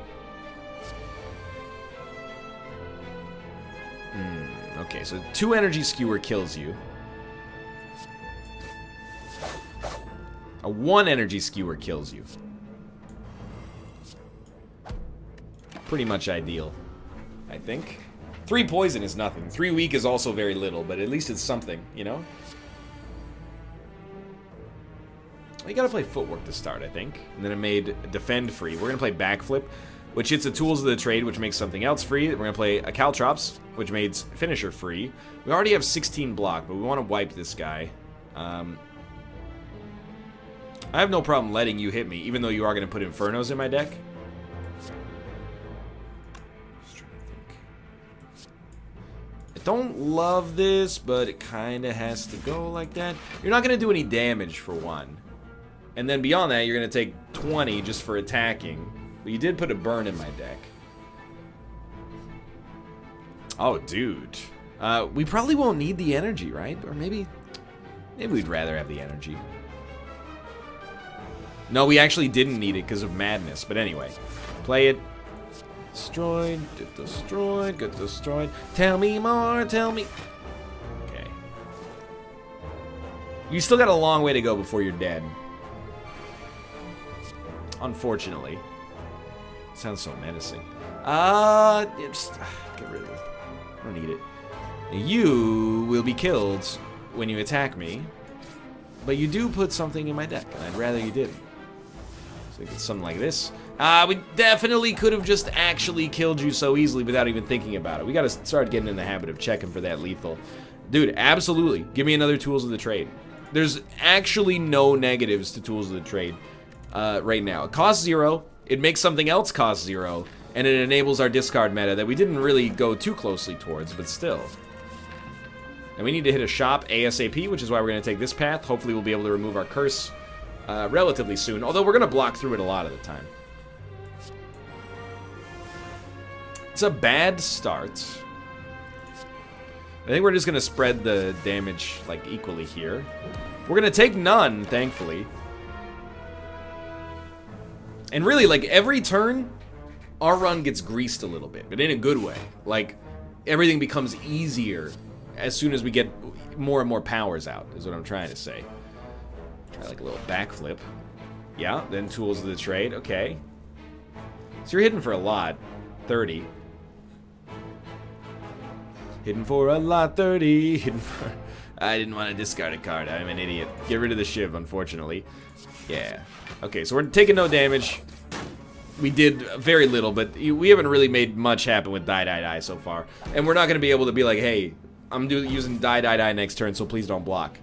Speaker 1: Okay, so 2 Energy Skewer kills you. A 1 Energy Skewer kills you. Pretty much ideal, I think. 3 poison is nothing. 3 weak is also very little, but at least it's something, you know? You gotta play Footwork to start, I think. And then it made Defend free. We're gonna play Backflip, which hits the Tools of the Trade, which makes something else free. We're gonna play a Caltrops, which makes Finisher free. We already have 16 block, but we want to wipe this guy. I have no problem letting you hit me, even though you are gonna put Infernos in my deck. I don't love this, but it kind of has to go like that. You're not gonna do any damage for 1. And then beyond that, you're going to take 20 just for attacking. But you did put a burn in my deck. Oh, dude. We probably won't need the energy, right? Or maybe we'd rather have the energy. No, we actually didn't need it because of Madness. But anyway, play it. Destroyed, get destroyed, get destroyed. Tell me more, tell me. Okay. You still got a long way to go before you're dead. Unfortunately. Sounds so menacing. Just get rid of it. I don't need it. You will be killed when you attack me, but you do put something in my deck, and I'd rather you didn't. So it's something like this. We definitely could have just actually killed you so easily without even thinking about it. We gotta start getting in the habit of checking for that lethal. Dude, absolutely. Give me another Tools of the Trade. There's actually no negatives to Tools of the Trade. Right now. It costs 0, it makes something else cost 0, and it enables our discard meta that we didn't really go too closely towards, but still. And we need to hit a shop ASAP, which is why we're going to take this path. Hopefully we'll be able to remove our curse relatively soon, although we're going to block through it a lot of the time. It's a bad start. think we're just gonna spread the damage, like, equally here. We're gonna take none, thankfully. And really, like, every turn, our run gets greased a little bit, but in a good way. Like, everything becomes easier as soon as we get more and more powers out, is what I'm trying to say. Try, like, a little backflip. Yeah, then tools of the trade, okay. So you're hitting for a lot. 30. Hidden for a lot, 30. Hidden for... I didn't want to discard a card. I'm an idiot. Get rid of the shiv, unfortunately. Yeah. Okay, so we're taking no damage. We did very little, but we haven't really made much happen with die so far. And we're not going to be able to be like, hey, I'm using die next turn, so please don't block.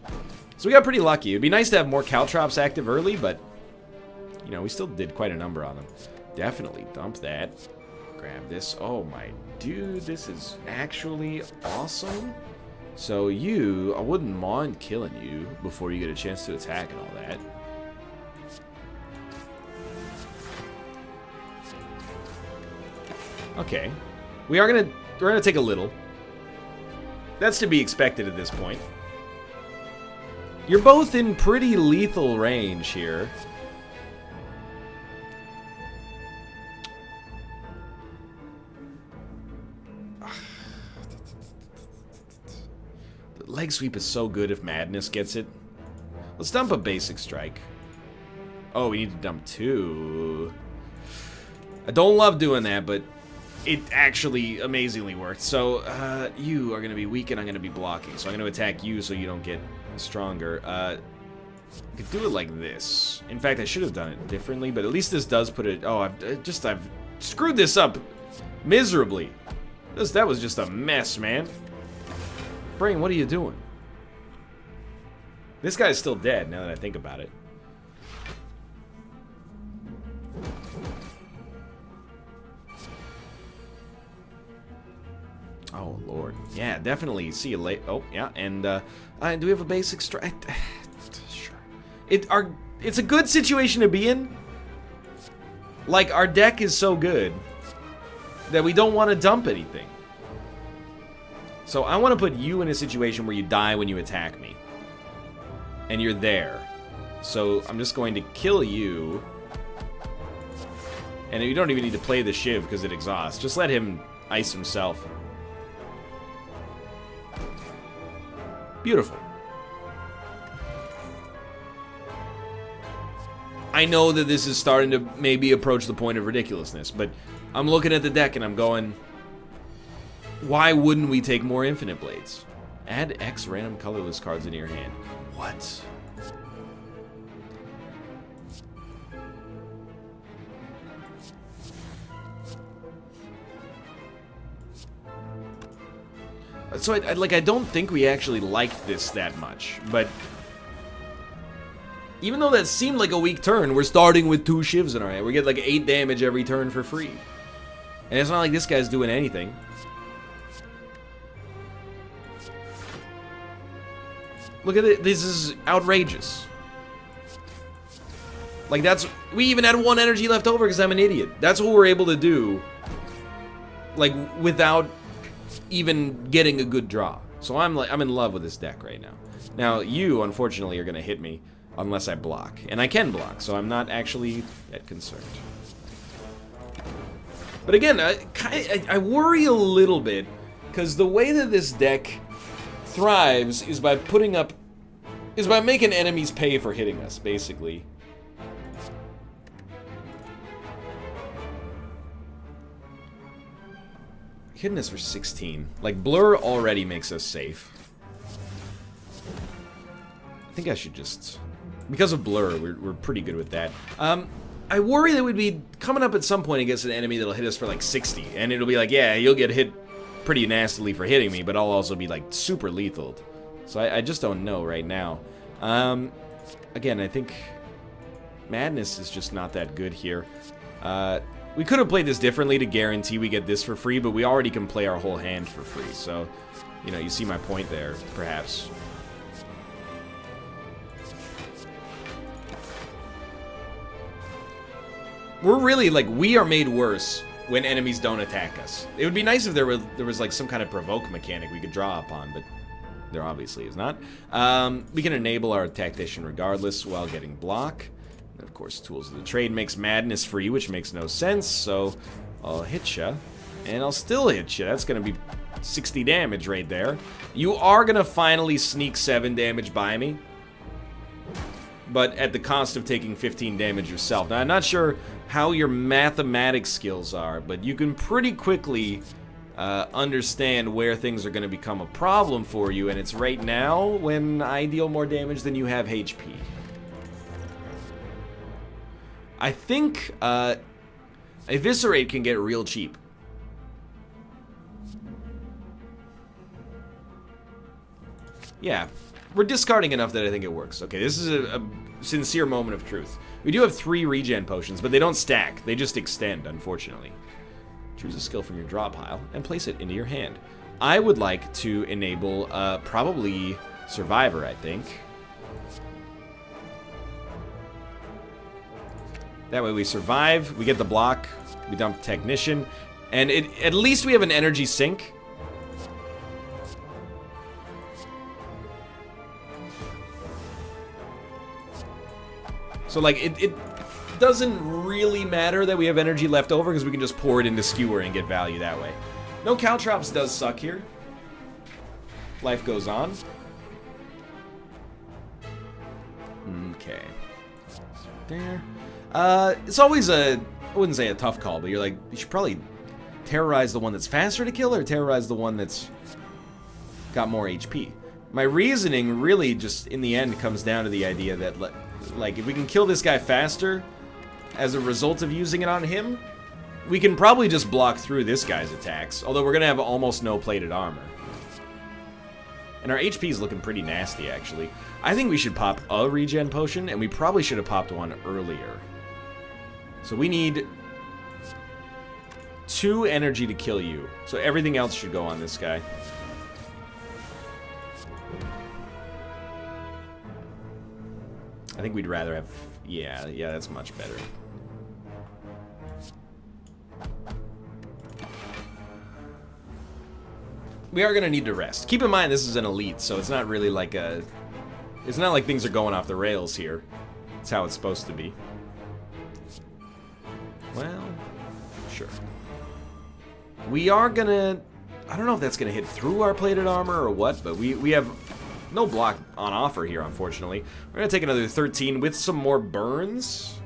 Speaker 1: So we got pretty lucky. It'd be nice to have more caltrops active early, but, you know, we still did quite a number on them. Definitely dump that. Grab this. Oh my dude, this is actually awesome. So you, I wouldn't mind killing you before you get a chance to attack and all that. Okay. We're gonna take a little. That's to be expected at this point. You're both in pretty lethal range here. The leg sweep is so good if Madness gets it. Let's dump a basic strike. Oh, we need to dump 2. I don't love doing that, but it actually amazingly worked. So, you are going to be weak and I'm going to be blocking. So I'm going to attack you so you don't get stronger. I could do it like this. In fact, I should have done it differently, but at least this does put it... Oh, I've screwed this up miserably. That was just a mess, man. Brain, what are you doing? This guy's still dead now that I think about it. Oh, Lord. Yeah, definitely. See you late. Oh, yeah. And, do we have a basic strike? Sure. It's a good situation to be in. Like, our deck is so good that we don't want to dump anything. So I want to put you in a situation where you die when you attack me. And you're there. So I'm just going to kill you. And you don't even need to play the shiv because it exhausts. Just let him ice himself. Beautiful. I know that this is starting to maybe approach the point of ridiculousness, but I'm looking at the deck and I'm going, why wouldn't we take more Infinite Blades? Add X random colorless cards into your hand. What? So I don't think we actually liked this that much, but even though that seemed like a weak turn, we're starting with 2 shivs in our hand. We get like 8 damage every turn for free. And it's not like this guy's doing anything. Look at it, this is outrageous. Like we even had 1 energy left over because I'm an idiot. That's what we're able to do, like, without even getting a good draw. So I'm in love with this deck right now. Now you, unfortunately, are gonna hit me unless I block, and I can block, so I'm not actually that concerned. But again, I worry a little bit because the way that this deck thrives is by making enemies pay for hitting us, basically. Hitting us for 16. Like, Blur already makes us safe. I think I should just... Because of Blur, we're pretty good with that. I worry that we'd be coming up at some point against an enemy that'll hit us for like 60. And it'll be like, yeah, you'll get hit pretty nastily for hitting me, but I'll also be like super lethal. So I just don't know right now. Again, I think Madness is just not that good here. We could have played this differently to guarantee we get this for free, but we already can play our whole hand for free. So, you know, you see my point there, perhaps. We're really, like, we are made worse when enemies don't attack us. It would be nice if there was like some kind of provoke mechanic we could draw upon, but there obviously is not. We can enable our tactician regardless while getting block. And of course, Tools of the Trade makes madness free, which makes no sense, so I'll hit ya. And I'll still hit ya. That's gonna be 60 damage right there. You are gonna finally sneak 7 damage by me, but at the cost of taking 15 damage yourself. Now, I'm not sure how your mathematics skills are, but you can pretty quickly understand where things are going to become a problem for you, and it's right now when I deal more damage than you have HP. I think Eviscerate can get real cheap. Yeah, we're discarding enough that I think it works. Okay, this is a sincere moment of truth. We do have 3 regen potions, but they don't stack. They just extend, unfortunately. Choose a skill from your draw pile and place it into your hand. I would like to enable probably Survivor, I think. That way we survive, we get the block, we dump Technician, and at least we have an energy sink. So, like, it doesn't really matter that we have energy left over because we can just pour it into Skewer and get value that way. No Caltrops does suck here. Life goes on. Okay. There. It's always I wouldn't say a tough call, but you're like, you should probably terrorize the one that's faster to kill or terrorize the one that's got more HP. My reasoning really just, in the end, comes down to the idea that, like, if we can kill this guy faster as a result of using it on him, we can probably just block through this guy's attacks, although we're going to have almost no plated armor. And our HP is looking pretty nasty, actually. I think we should pop a regen potion, and we probably should have popped one earlier. So we need 2 energy to kill you, so everything else should go on this guy. I think we'd rather have... Yeah, that's much better. We are going to need to rest. Keep in mind, this is an elite, so it's not really like a... It's not like things are going off the rails here. It's how it's supposed to be. Well, sure. We are going to... I don't know if that's going to hit through our plated armor or what, but we have... no block on offer here, unfortunately. We're going to take another 13 with some more burns.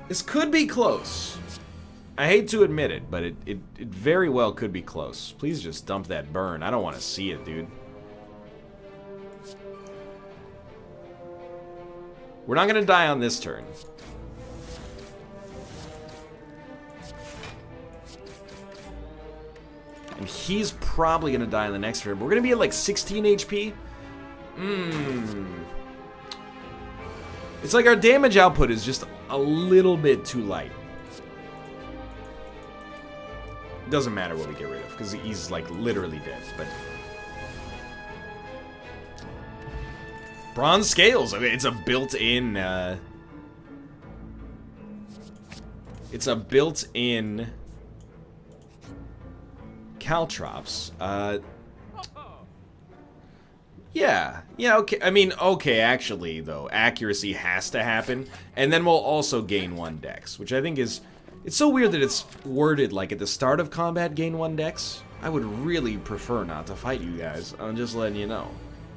Speaker 1: This could be close. I hate to admit it, but it very well could be close. Please just dump that burn. I don't want to see it, dude. We're not going to die on this turn. And he's probably going to die on the next turn. We're going to be at like 16 HP. It's like our damage output is just a little bit too light. It doesn't matter what we get rid of, because he's like literally dead. But Bronze Scales, I mean, it's a built-in... it's a built-in... Caltrops. Yeah, okay. I mean, okay, actually, though, accuracy has to happen, and then we'll also gain 1 dex, which I think is... It's so weird that it's worded like at the start of combat, gain 1 dex. I would really prefer not to fight you guys. I'm just letting you know.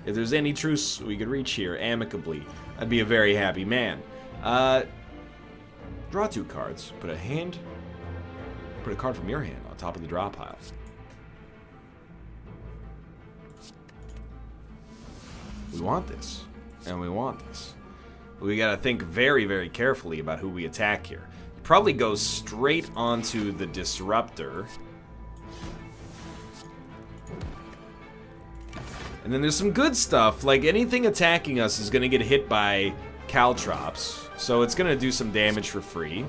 Speaker 1: If there's any truce we could reach here amicably, I'd be a very happy man. Draw 2 cards. Put a card from your hand on top of the draw pile. We want this, and we want this. But we gotta think very, very carefully about who we attack here. Probably goes straight onto the Disruptor. And then there's some good stuff, like anything attacking us is gonna get hit by Caltrops, so it's gonna do some damage for free.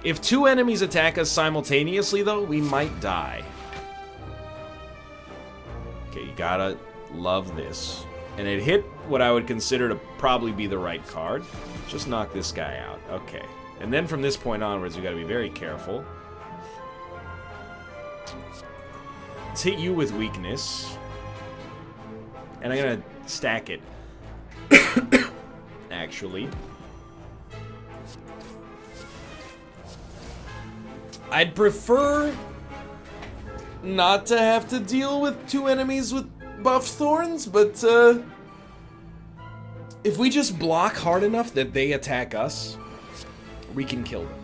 Speaker 1: If 2 enemies attack us simultaneously, though, we might die. Okay, you gotta love this. And it hit what I would consider to probably be the right card. Just knock this guy out. Okay. And then from this point onwards, we gotta be very careful. Let's hit you with weakness. And I'm gonna stack it. Actually. I'd prefer not to have to deal with 2 enemies with buff thorns, but if we just block hard enough that they attack us, we can kill them.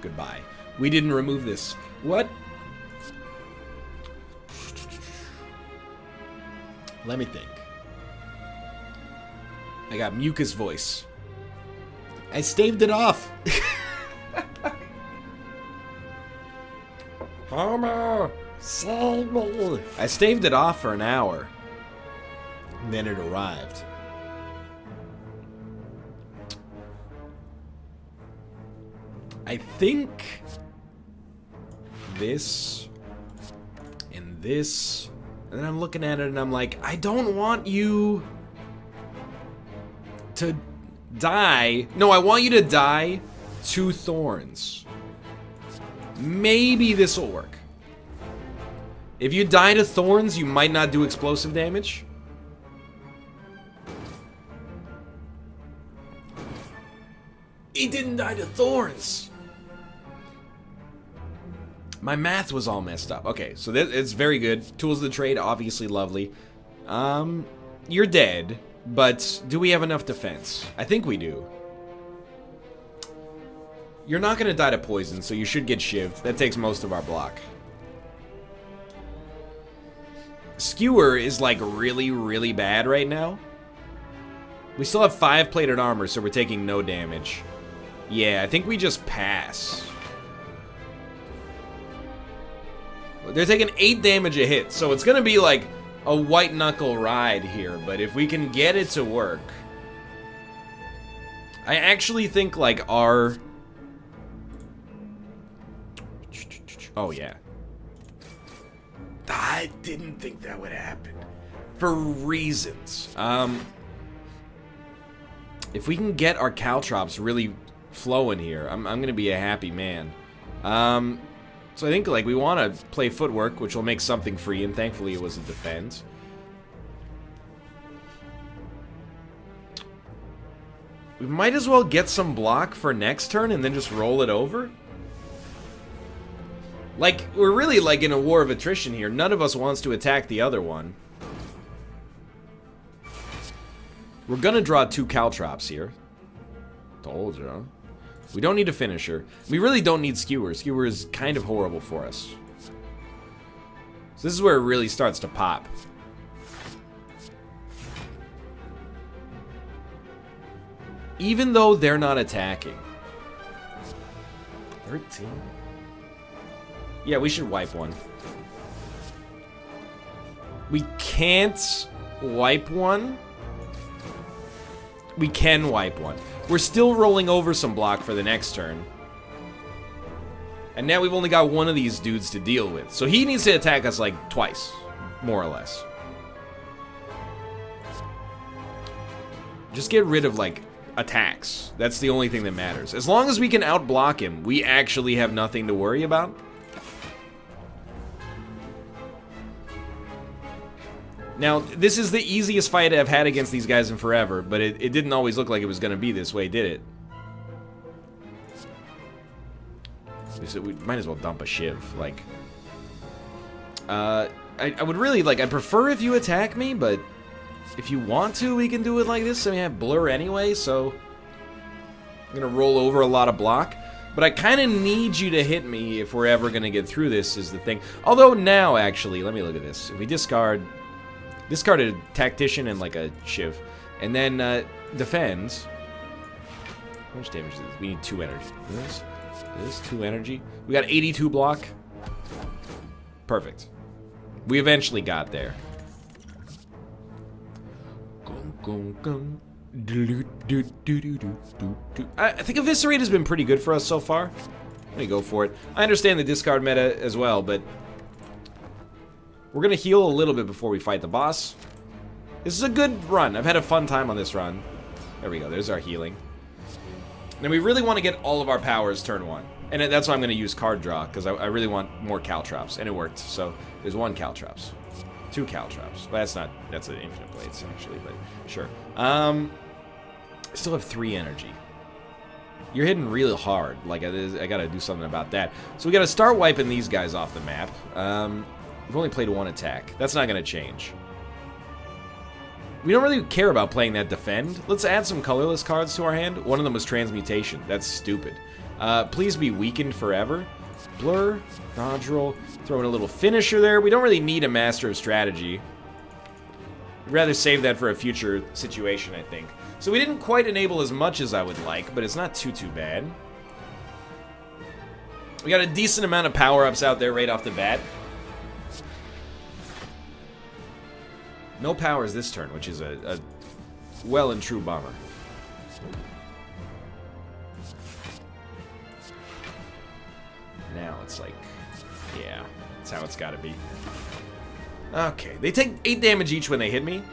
Speaker 1: Goodbye. We didn't remove this. What? Let me think. I got mucus voice. I staved it off. Homer, save me. I staved it off for an hour. And then it arrived. I think this and this. And then I'm looking at it and I'm like, I don't want you to die. No, I want you to die to thorns. Maybe this will work. If you die to thorns, you might not do explosive damage. He didn't die to thorns. My math was all messed up. Okay, so it's very good. Tools of the trade, obviously lovely. You're dead, but do we have enough defense? I think we do. You're not gonna die to poison, so you should get shivved. That takes most of our block. Skewer is like really, really bad right now. We still have 5 plated armor, so we're taking no damage. Yeah, I think we just pass. They're taking 8 damage a hit, so it's gonna be like a white knuckle ride here, but if we can get it to work. I actually think like our... Oh yeah. I didn't think that would happen. For reasons. If we can get our caltrops really flowing here, I'm gonna be a happy man. So I think like we want to play footwork, which will make something free, and thankfully it was a defend. We might as well get some block for next turn and then just roll it over. Like, we're really like in a war of attrition here. None of us wants to attack the other one. We're gonna draw 2 caltrops here. Told you. We don't need a finisher. We really don't need skewer. Skewer is kind of horrible for us. So this is where it really starts to pop. Even though they're not attacking. 13. Yeah, we should wipe one. We can't wipe one. We can wipe one. We're still rolling over some block for the next turn. And now we've only got one of these dudes to deal with. So he needs to attack us like twice, more or less. Just get rid of like attacks. That's the only thing that matters. As long as we can outblock him, we actually have nothing to worry about. Now, this is the easiest fight I've had against these guys in forever, but it didn't always look like it was going to be this way, did it? So we might as well dump a shiv, like... I would really, like, I'd prefer if you attack me, but if you want to, we can do it like this. I mean, I have blur anyway, so... I'm going to roll over a lot of block. But I kind of need you to hit me if we're ever going to get through this, is the thing. Although now, actually, let me look at this. If we discard a tactician and like a shiv, and then defends. How much damage is this? We need 2 energy. This 2 energy. We got 82 block. Perfect. We eventually got there. I think Eviscerate has been pretty good for us so far. Let me go for it. I understand the discard meta as well, but we're gonna heal a little bit before we fight the boss. This is a good run. I've had a fun time on this run. There we go. There's our healing. And we really want to get all of our powers turn 1. And that's why I'm going to use card draw, because I really want more Caltrops. And it worked. So there's 1 Caltrops. 2 Caltrops. Well, that's an infinite blades, actually, but sure. I still have 3 energy. You're hitting really hard. Like, I got to do something about that. So we got to start wiping these guys off the map. We've only played 1 attack. That's not going to change. We don't really care about playing that defend. Let's add some colorless cards to our hand. One of them was transmutation. That's stupid. Please be weakened forever. Blur, dodge roll, throw in a little finisher there. We don't really need a master of strategy. I'd rather save that for a future situation, I think. So we didn't quite enable as much as I would like, but it's not too bad. We got a decent amount of power-ups out there right off the bat. No powers this turn, which is a well and true bummer. Now it's like, yeah, that's how it's got to be. Okay, they take 8 damage each when they hit me.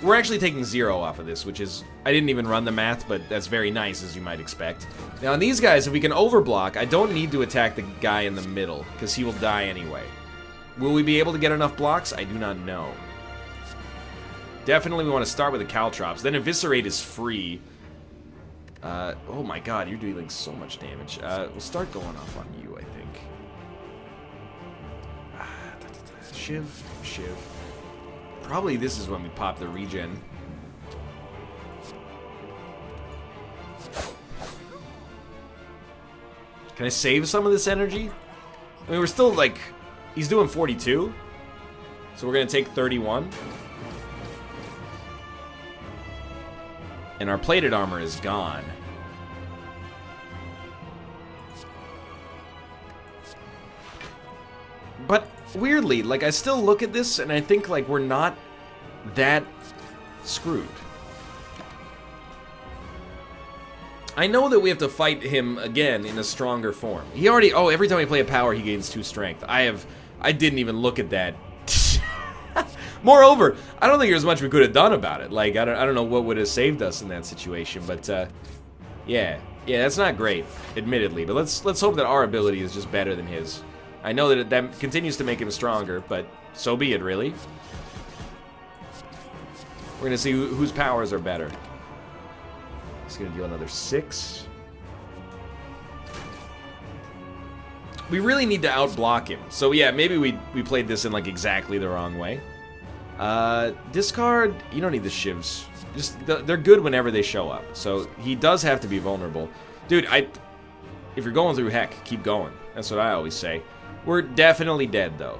Speaker 1: We're actually taking 0 off of this, which is, I didn't even run the math, but that's very nice, as you might expect. Now on these guys, if we can overblock, I don't need to attack the guy in the middle, because he will die anyway. Will we be able to get enough blocks? I do not know. Definitely we want to start with the Caltrops. Then Eviscerate is free. Oh my god, you're dealing so much damage. We'll start going off on you, I think. Shiv, Shiv. Probably this is when we pop the regen. Can I save some of this energy? I mean, we're still like... He's doing 42. So we're going to take 31. And our plated armor is gone. But weirdly, like, I still look at this and I think, like, we're not that screwed. I know that we have to fight him again in a stronger form. He already... Oh, every time we play a power, he gains 2 strength. I didn't even look at that. Moreover, I don't think there's much we could have done about it. Like, I don't know what would have saved us in that situation, but yeah, that's not great, admittedly. But let's hope that our ability is just better than his. I know that that continues to make him stronger, but so be it, really. We're gonna see whose powers are better. He's gonna deal another 6. We really need to outblock him. So yeah, maybe we played this in like exactly the wrong way. Discard, you don't need the shivs. Just, they're good whenever they show up. So he does have to be vulnerable. Dude, if you're going through heck, keep going. That's what I always say. We're definitely dead, though.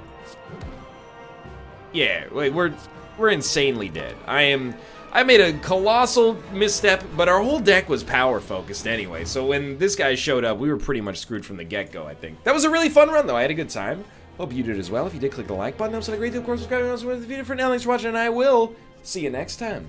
Speaker 1: Yeah, wait, we're insanely dead. I made a colossal misstep, but our whole deck was power focused anyway. So when this guy showed up, we were pretty much screwed from the get-go, I think. That was a really fun run, though. I had a good time. Hope you did as well. If you did, click the like button. That was a great deal. Of course, subscribe to the video for now. Thanks for watching, and I will see you next time.